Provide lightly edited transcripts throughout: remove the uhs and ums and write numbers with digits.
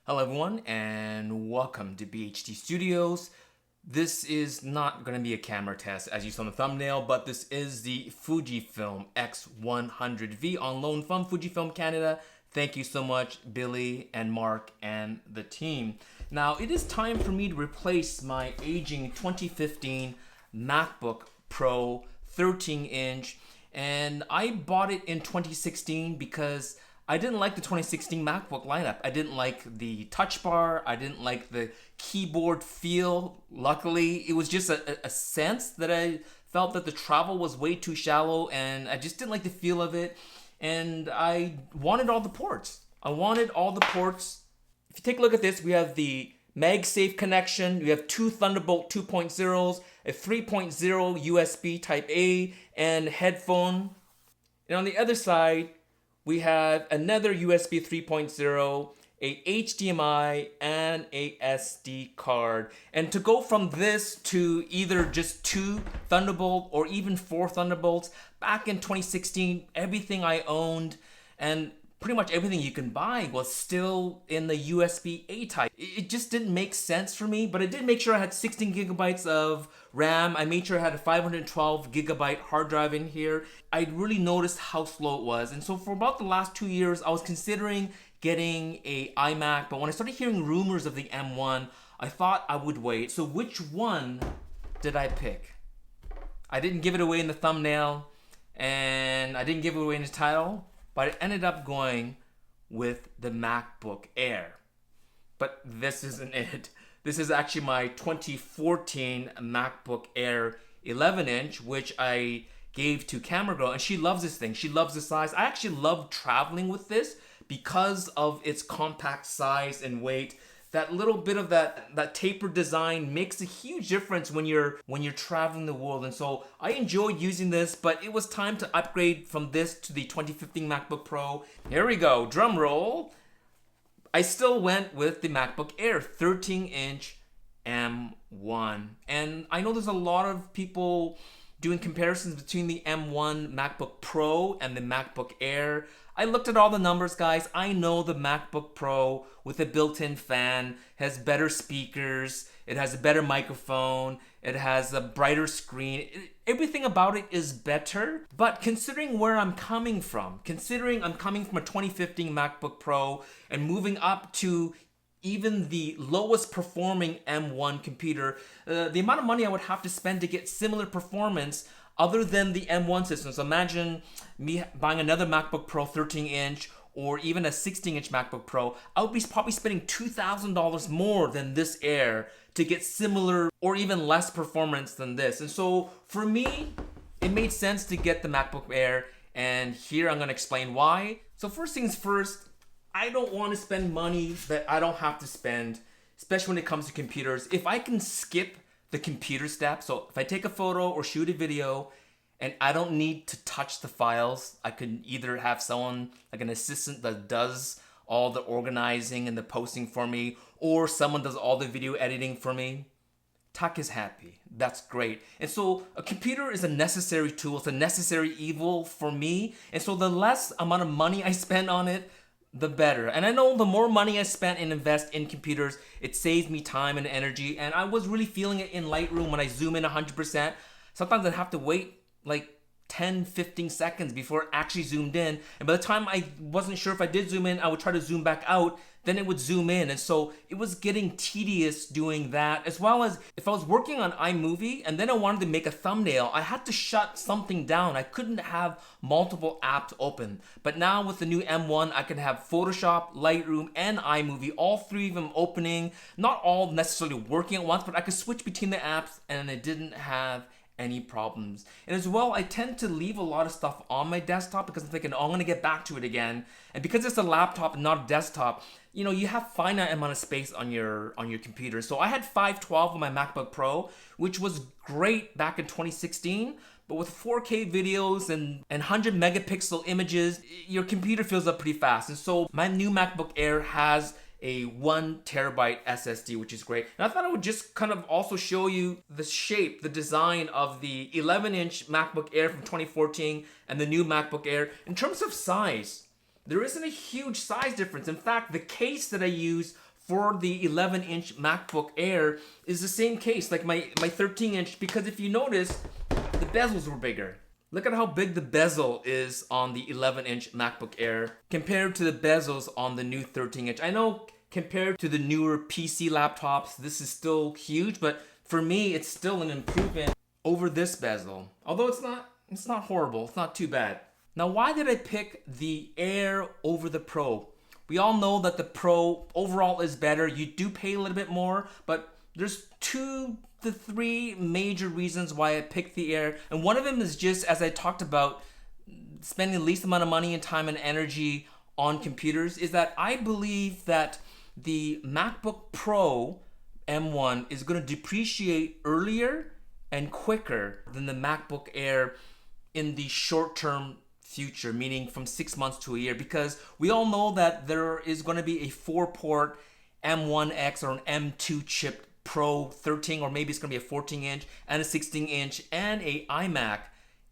Hello everyone and welcome to BHT Studios. This is not going to be a camera test as you saw in the thumbnail, but this is the Fujifilm X100V on loan from Fujifilm Canada. Thank you so much Billy and Mark and the team. Now it is time for me to replace my aging 2015 MacBook Pro 13-inch, and I bought it in 2016 because I didn't like the 2016 MacBook lineup. I didn't like the touch bar. I didn't like the keyboard feel. Luckily, it was just a sense that I felt that the travel was way too shallow and I just didn't like the feel of it. And I wanted all the ports. If you take a look at this, we have the MagSafe connection. We have two Thunderbolt 2.0s, a 3.0 USB Type A, and headphone. And on the other side, we have another USB 3.0, a HDMI, and a SD card. And to go from this to either just two Thunderbolt or even four Thunderbolts, back in 2016, everything I owned and pretty much everything you can buy was still in the USB-A type. It just didn't make sense for me, but I did make sure I had 16 gigabytes of RAM. I made sure I had a 512 gigabyte hard drive in here. I really noticed how slow it was. And so for about the last 2 years, I was considering getting a iMac, but when I started hearing rumors of the M1, I thought I would wait. So which one did I pick? I didn't give it away in the thumbnail, and I didn't give it away in the title, but I ended up going with the MacBook Air. But this isn't it. This is actually my 2014 MacBook Air 11-inch, which I gave to Camera Girl, and she loves this thing. She loves the size. I actually love traveling with this because of its compact size and weight. That little bit of that tapered design makes a huge difference when you're traveling the world. And so I enjoyed using this, but it was time to upgrade from this to the 2015 MacBook Pro. Here we go, drum roll. I still went with the MacBook Air 13-inch M1. And I know there's a lot of people doing comparisons between the M1 MacBook Pro and the MacBook Air. I looked at all the numbers, guys. I know the MacBook Pro with a built-in fan has better speakers, it has a better microphone, it has a brighter screen. Everything about it is better, but considering where I'm coming from, considering I'm coming from a 2015 MacBook Pro and moving up to even the lowest performing M1 computer, the amount of money I would have to spend to get similar performance other than the M1 system. So imagine me buying another MacBook Pro 13-inch or even a 16-inch MacBook Pro. I would be probably spending $2,000 more than this Air to get similar or even less performance than this. And so for me, it made sense to get the MacBook Air, and here I'm gonna explain why. So first things first, I don't want to spend money that I don't have to spend, especially when it comes to computers. If I can skip the computer step, so if I take a photo or shoot a video and I don't need to touch the files, I could either have someone like an assistant that does all the organizing and the posting for me, or someone does all the video editing for me. Tuck is happy. That's great. And so a computer is a necessary tool. It's a necessary evil for me. And so the less amount of money I spend on it, the better. And I know the more money I spent and invest in computers, it saves me time and energy. And I was really feeling it in Lightroom when I zoom in 100%. Sometimes I'd have to wait like 10, 15 seconds before it actually zoomed in. And by the time I wasn't sure if I did zoom in, I would try to zoom back out, then it would zoom in. And so it was getting tedious doing that, as well as if I was working on iMovie and then I wanted to make a thumbnail, I had to shut something down. I couldn't have multiple apps open. But now with the new M1, I can have Photoshop, Lightroom, and iMovie, all three of them opening, not all necessarily working at once, but I could switch between the apps and I didn't have any problems. And as well, I tend to leave a lot of stuff on my desktop because I'm thinking, oh, I'm gonna get back to it again. And because it's a laptop and not a desktop, you know, you have finite amount of space on your computer. So I had 512 on my MacBook Pro, which was great back in 2016. But with 4K videos and 100 megapixel images, your computer fills up pretty fast. And so my new MacBook Air has a 1 terabyte SSD, which is great. And I thought I would just kind of also show you the shape, the design of the 11-inch MacBook Air from 2014 and the new MacBook Air. In terms of size, there isn't a huge size difference. In fact, the case that I use for the 11-inch MacBook Air is the same case, like my 13-inch, because if you notice, the bezels were bigger. Look at how big the bezel is on the 11-inch MacBook Air compared to the bezels on the new 13-inch. I know compared to the newer PC laptops, this is still huge, but for me, it's still an improvement over this bezel. Although it's not horrible, it's not too bad. Now, why did I pick the Air over the Pro? We all know that the Pro overall is better. You do pay a little bit more, but there's 2 to 3 major reasons why I picked the Air. And one of them is just, as I talked about, spending the least amount of money and time and energy on computers, is that I believe that the MacBook Pro M1 is going to depreciate earlier and quicker than the MacBook Air in the short-term future, meaning from 6 months to a year, because we all know that there is going to be a 4-port M1X or an M2 chip Pro 13, or maybe it's going to be a 14-inch and a 16-inch and a iMac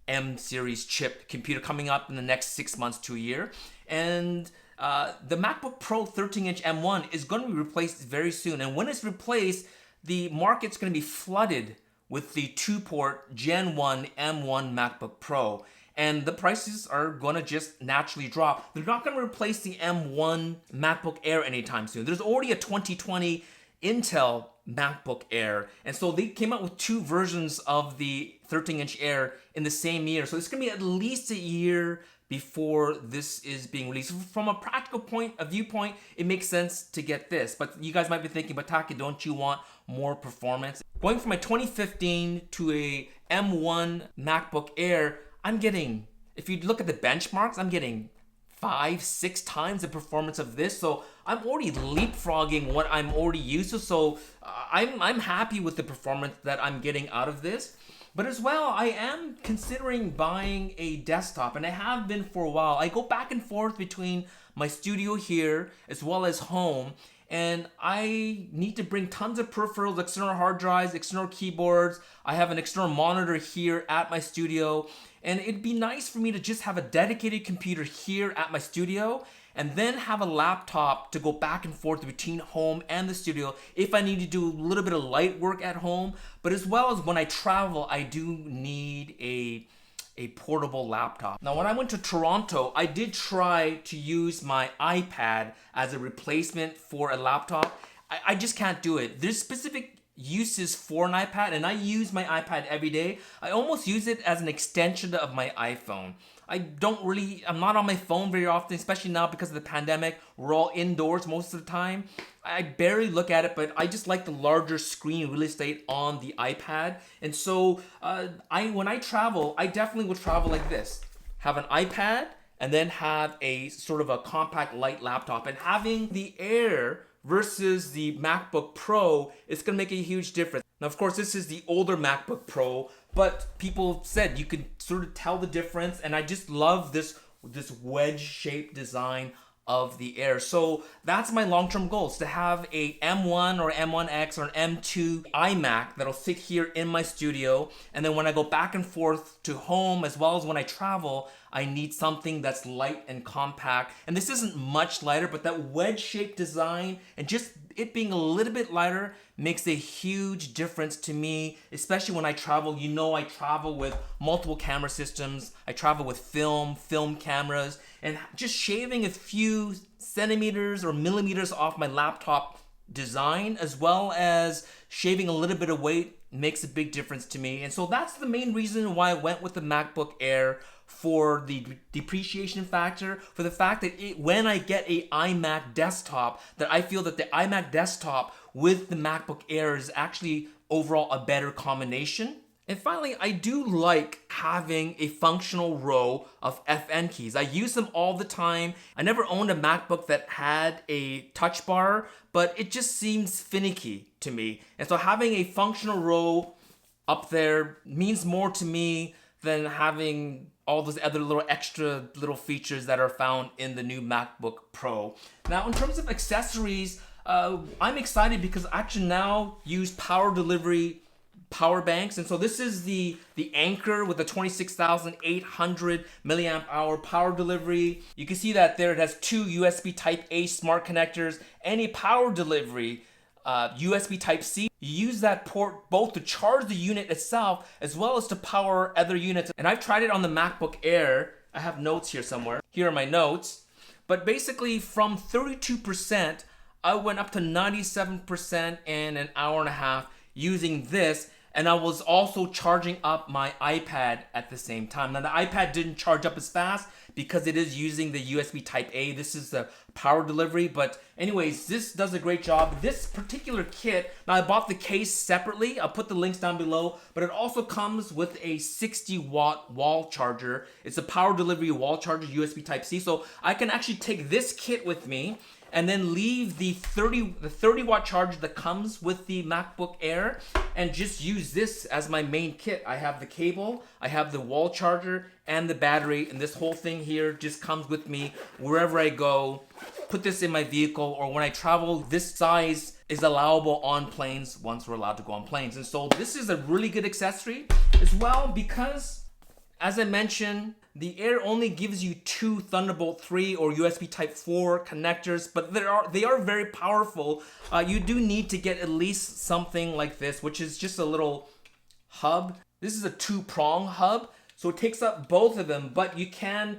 M series chip computer coming up in the next 6 months to a year. And the MacBook Pro 13-inch M1 is going to be replaced very soon. And when it's replaced, the market's going to be flooded with the 2-port Gen 1 M1 MacBook Pro. And the prices are going to just naturally drop. They're not going to replace the M1 MacBook Air anytime soon. There's already a 2020 Intel MacBook Air. And so they came out with 2 versions of the 13-inch Air in the same year. So it's going to be at least a year before this is being released. From a practical viewpoint, it makes sense to get this. But you guys might be thinking, but Taki, don't you want more performance? Going from my 2015 to a M1 MacBook Air, I'm getting, if you look at the benchmarks, I'm getting 5-6 times the performance of this. So I'm already leapfrogging what I'm already used to. So I'm happy with the performance that I'm getting out of this. But as well, I am considering buying a desktop, and I have been for a while. I go back and forth between my studio here as well as home, and I need to bring tons of peripherals, external hard drives, external keyboards. I have an external monitor here at my studio, and it'd be nice for me to just have a dedicated computer here at my studio and then have a laptop to go back and forth between home and the studio if I need to do a little bit of light work at home. But as well as when I travel, I do need a portable laptop. Now, when I went to Toronto, I did try to use my iPad as a replacement for a laptop. I just can't do it. There's specific uses for an iPad, and I use my iPad every day. I almost use it as an extension of my iPhone. I'm not on my phone very often, especially now because of the pandemic. We're all indoors most of the time. I barely look at it, but I just like the larger screen real estate on the iPad. And so when I travel, I definitely would travel like this. Have an iPad and then have a sort of a compact light laptop. And having the Air versus the MacBook Pro is going to make a huge difference. Now, of course, this is the older MacBook Pro, but people said you could sort of tell the difference, and I just love this wedge-shaped design of the Air. So that's my long-term goal, is to have a M1 or M1X or an M2 iMac that'll sit here in my studio, and then when I go back and forth to home as well as when I travel, I need something that's light and compact. And this isn't much lighter, but that wedge-shaped design and just it being a little bit lighter makes a huge difference to me, especially when I travel. You know, I travel with multiple camera systems. I travel with film cameras, and just shaving a few centimeters or millimeters off my laptop design, as well as shaving a little bit of weight, makes a big difference to me. And so that's the main reason why I went with the MacBook Air, for the depreciation factor, for the fact that when I get a iMac desktop, that I feel that the iMac desktop with the MacBook Air is actually overall a better combination. And finally, I do like having a functional row of FN keys. I use them all the time. I never owned a MacBook that had a touch bar, but it just seems finicky to me. And so having a functional row up there means more to me than having all those other extra little features that are found in the new MacBook Pro. Now, in terms of accessories, I'm excited because I actually now use power delivery power banks. And so this is the Anchor with the 26,800 milliamp hour power delivery. You can see that there it has two USB Type A smart connectors and a power delivery USB Type C. You use that port both to charge the unit itself as well as to power other units. And I've tried it on the MacBook Air. I have notes here somewhere. Here are my notes. But basically from 32%, I went up to 97% in an hour and a half using this. And I was also charging up my iPad at the same time. Now the iPad didn't charge up as fast because it is using the USB Type A. This is the power delivery. But anyways, this does a great job. This particular kit, now I bought the case separately. I'll put the links down below. But it also comes with a 60-watt wall charger. It's a power delivery wall charger, USB Type C. So I can actually take this kit with me and then leave the 30 watt charger that comes with the MacBook Air and just use this as my main kit. I have the cable, I have the wall charger and the battery, and this whole thing here just comes with me wherever I go. Put this in my vehicle, or when I travel, this size is allowable on planes once we're allowed to go on planes. And so this is a really good accessory as well because, as I mentioned, the Air only gives you two Thunderbolt 3 or USB Type 4 connectors, but they are very powerful. You do need to get at least something like this, which is just a little hub. This is a 2-prong hub, so it takes up both of them, but you can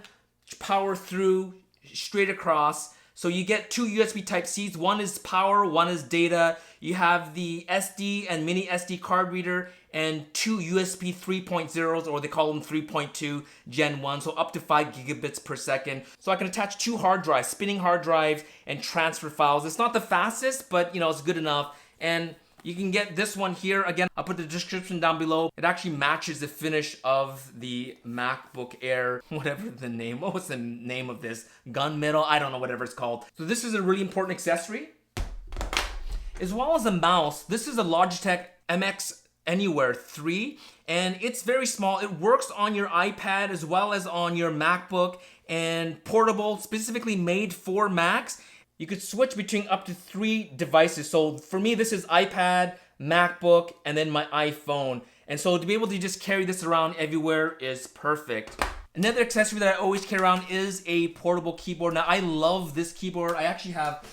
power through straight across. So you get two USB Type Cs. One is power, one is data. You have the SD and mini SD card reader and two USB 3.0s, or they call them 3.2 Gen 1, so up to 5 gigabits per second. So I can attach two hard drives, spinning hard drives, and transfer files. It's not the fastest, but it's good enough. And you can get this one here. Again, I'll put the description down below. It actually matches the finish of the MacBook Air, whatever the name. What was the name of this? Gunmetal? I don't know, whatever it's called. So this is a really important accessory. As well as a mouse, this is a Logitech MX Anywhere 3, and it's very small. It works on your iPad as well as on your MacBook, and portable, specifically made for Macs. You could switch between up to 3 devices. So for me, this is iPad, MacBook, and then my iPhone. And so to be able to just carry this around everywhere is perfect. Another accessory that I always carry around is a portable keyboard. Now I love this keyboard. I actually have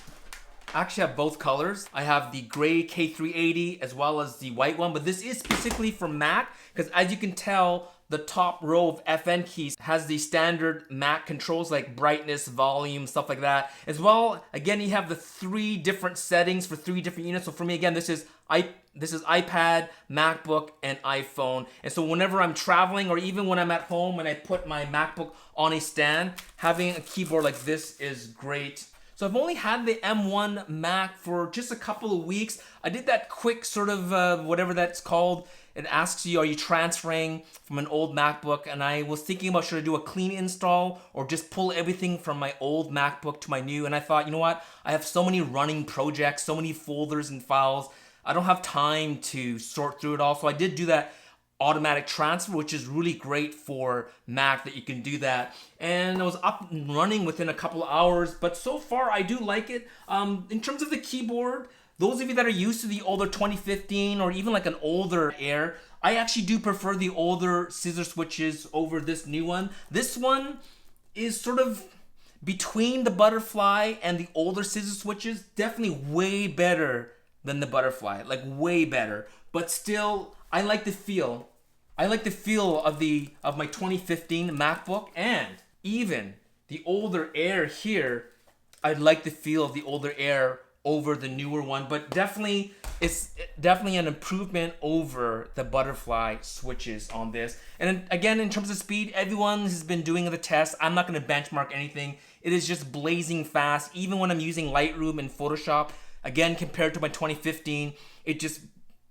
both colors. I have the gray K380 as well as the white one, but this is specifically for Mac because, as you can tell, the top row of FN keys has the standard Mac controls like brightness, volume, stuff like that. As well, again, you have the 3 different settings for 3 different units. So for me, again, this is iPad, MacBook, and iPhone. And so whenever I'm traveling or even when I'm at home and I put my MacBook on a stand, having a keyboard like this is great. So I've only had the M1 Mac for just a couple of weeks. I did that quick sort of whatever that's called. It asks you, are you transferring from an old MacBook? And I was thinking about, should I do a clean install or just pull everything from my old MacBook to my new? And I thought, you know what? I have so many running projects, so many folders and files. I don't have time to sort through it all. So I did do that automatic transfer, which is really great for Mac that you can do that. And I was up and running within a couple of hours, but so far I do like it. In terms of the keyboard, those of you that are used to the older 2015 or even like an older Air, I actually do prefer the older scissor switches over this new one. This one is sort of between the Butterfly and the older scissor switches, definitely way better than the Butterfly, like way better. But still, I like the feel. I like the feel of my 2015 MacBook, and even the older Air here. I like the feel of the older Air over the newer one, but definitely it's definitely an improvement over the Butterfly switches on this. And again, in terms of speed, everyone has been doing the test. I'm not going to benchmark anything. It is just blazing fast. Even when I'm using Lightroom and Photoshop, again, compared to my 2015, it just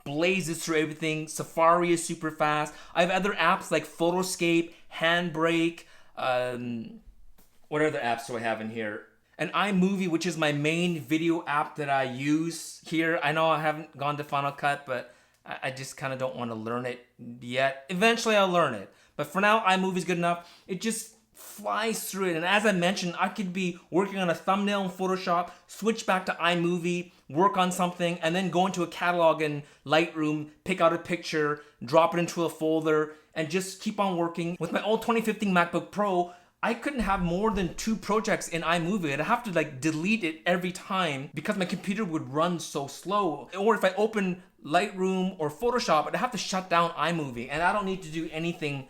blazes through everything. Safari is super fast. I have other apps like Photoscape, Handbrake, what other apps do I have in here? And iMovie, which is my main video app that I use here. I know I haven't gone to Final Cut, but I just kind of don't want to learn it yet. Eventually I'll learn it. But for now, iMovie is good enough. It just flies through it. And as I mentioned, I could be working on a thumbnail in Photoshop, switch back to iMovie, work on something, and then go into a catalog in Lightroom, pick out a picture, drop it into a folder, and just keep on working. With my old 2015 MacBook Pro, I couldn't have more than 2 projects in iMovie. I'd have to like delete it every time because my computer would run so slow. Or if I open Lightroom or Photoshop, I'd have to shut down iMovie, and I don't need to do anything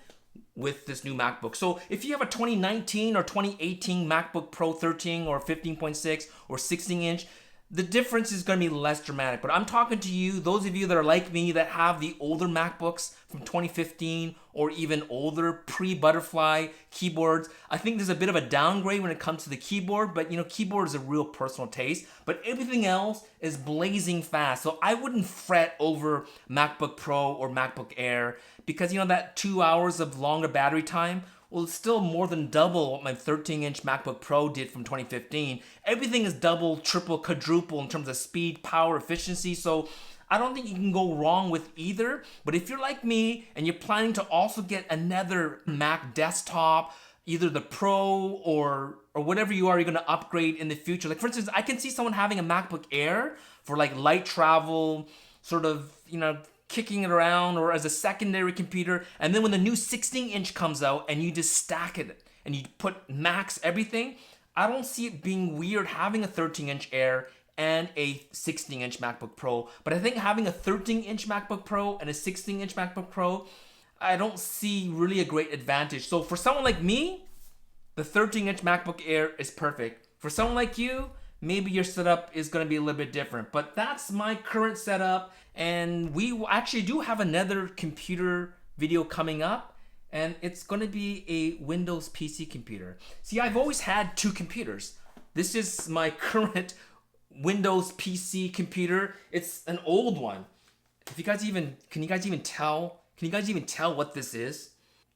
with this new MacBook. So if you have a 2019 or 2018 MacBook Pro 13 or 15.6 or 16 inch, the difference is going to be less dramatic. But I'm talking to you, those of you that are like me that have the older MacBooks from 2015 or even older pre-Butterfly keyboards. I think there's a bit of a downgrade when it comes to the keyboard, but you know, keyboard is a real personal taste, but everything else is blazing fast. So I wouldn't fret over MacBook Pro or MacBook Air because you know that 2 hours of longer battery time, well, it's still more than double what my 13-inch MacBook Pro did from 2015. Everything is double, triple, quadruple in terms of speed, power, efficiency. So I don't think you can go wrong with either. But if you're like me and you're planning to also get another Mac desktop, either the Pro or whatever you are, you're gonna upgrade in the future. Like for instance, I can see someone having a MacBook Air for like light travel, sort of, you know, kicking it around or as a secondary computer, and then when the new 16-inch comes out and you just stack it and you put max everything, I don't see it being weird having a 13-inch Air and a 16-inch MacBook Pro. But I think having a 13-inch MacBook Pro and a 16-inch MacBook Pro, I don't see really a great advantage. So for someone like me, the 13-inch MacBook Air is perfect. For someone like you, maybe your setup is going to be a little bit different. But that's my current setup. And we actually do have another computer video coming up. And it's going to be a Windows PC computer. See, I've always had 2 computers. This is my current Windows PC computer. It's an old one. If you guys even, can you guys even tell what this is?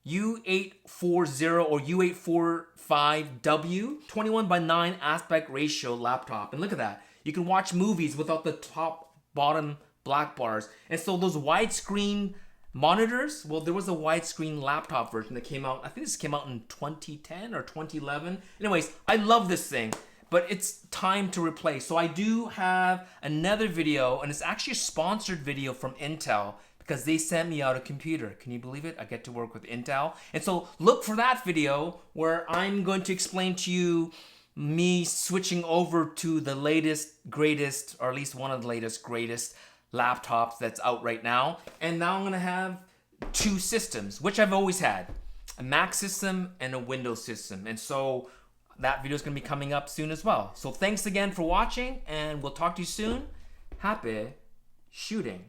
U840 or U845W 21:9 aspect ratio laptop. And look at that. You can watch movies without the top, bottom black bars. And so those widescreen monitors, well, there was a widescreen laptop version that came out. I think this came out in 2010 or 2011. Anyways, I love this thing, but it's time to replace. So I do have another video, and it's actually a sponsored video from Intel because they sent me out a computer. Can you believe it? I get to work with Intel. And so look for that video where I'm going to explain to you me switching over to the latest, greatest, or at least one of the latest, greatest laptops that's out right now. And now I'm gonna have 2 systems, which I've always had, a Mac system and a Windows system. And so that video is gonna be coming up soon as well. So thanks again for watching, and we'll talk to you soon. Happy shooting.